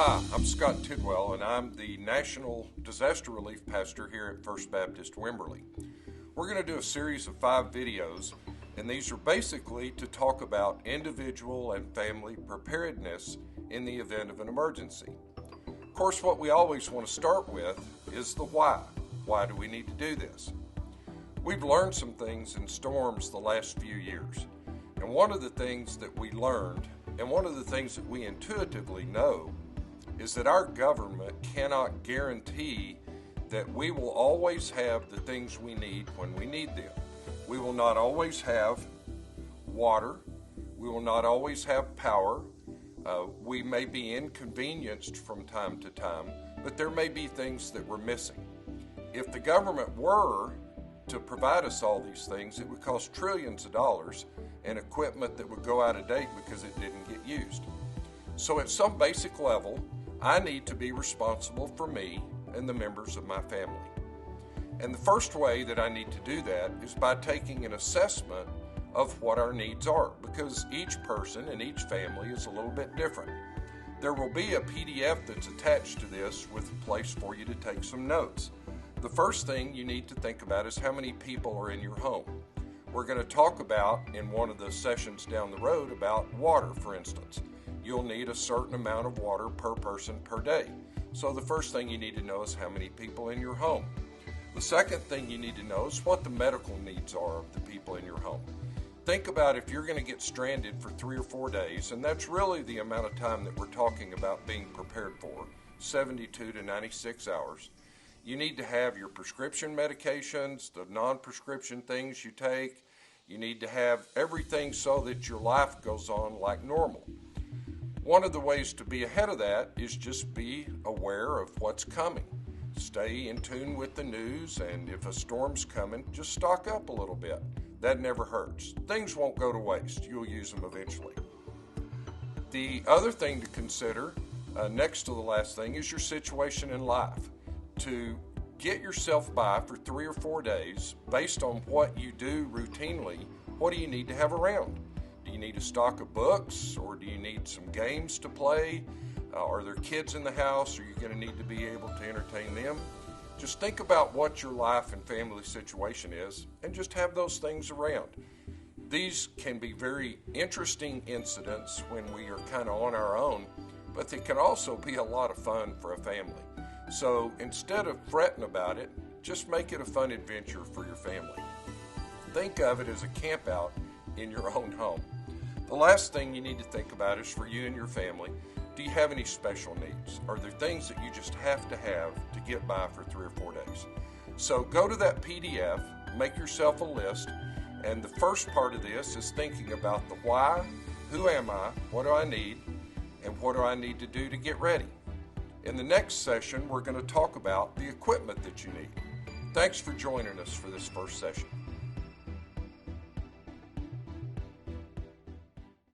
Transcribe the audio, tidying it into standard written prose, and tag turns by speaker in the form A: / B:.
A: Hi, I'm Scott Tidwell, and I'm the National Disaster Relief Pastor here at First Baptist Wimberley. We're going to do a series of 5 videos, and these are basically to talk about individual and family preparedness in the event of an emergency. Of course, what we always want to start with is the why. Why do we need to do this? We've learned some things in storms the last few years, and one of the things that we learned, and one of the things that we intuitively know, is that our government cannot guarantee that we will always have the things we need when we need them. We will not always have water. We will not always have power. We may be inconvenienced from time to time, but there may be things that we're missing. If the government were to provide us all these things, it would cost trillions of dollars and equipment that would go out of date because it didn't get used. So at some basic level, I need to be responsible for me and the members of my family. And the first way that I need to do that is by taking an assessment of what our needs are, because each person and each family is a little bit different. There will be a PDF that's attached to this with a place for you to take some notes. The first thing you need to think about is how many people are in your home. We're going to talk about, in one of the sessions down the road, about water, for instance. You'll need a certain amount of water per person per day. So the first thing you need to know is how many people in your home. The second thing you need to know is what the medical needs are of the people in your home. Think about if you're going to get stranded for 3 or 4 days, and that's really the amount of time that we're talking about being prepared for, 72 to 96 hours. You need to have your prescription medications, the non-prescription things you take. You need to have everything so that your life goes on like normal. One of the ways to be ahead of that is just be aware of what's coming. Stay in tune with the news, and if a storm's coming, just stock up a little bit. That never hurts. Things won't go to waste. You'll use them eventually. The other thing to consider, next to the last thing, is your situation in life. To get yourself by for 3 or 4 days, based on what you do routinely, what do you need to have around? Do you need a stock of books, or do you need some games to play? Are there kids in the house? Are you going to need to be able to entertain them? Just think about what your life and family situation is, and just have those things around. These can be very interesting incidents when we are kind of on our own, but they can also be a lot of fun for a family. So instead of fretting about it, just make it a fun adventure for your family. Think of it as a camp out in your own home. The last thing you need to think about is for you and your family. Do you have any special needs? Are there things that you just have to get by for 3 or 4 days? So go to that PDF, make yourself a list, and the first part of this is thinking about the why, who am I, what do I need, and what do I need to do to get ready. In the next session, we're going to talk about the equipment that you need. Thanks for joining us for this first session.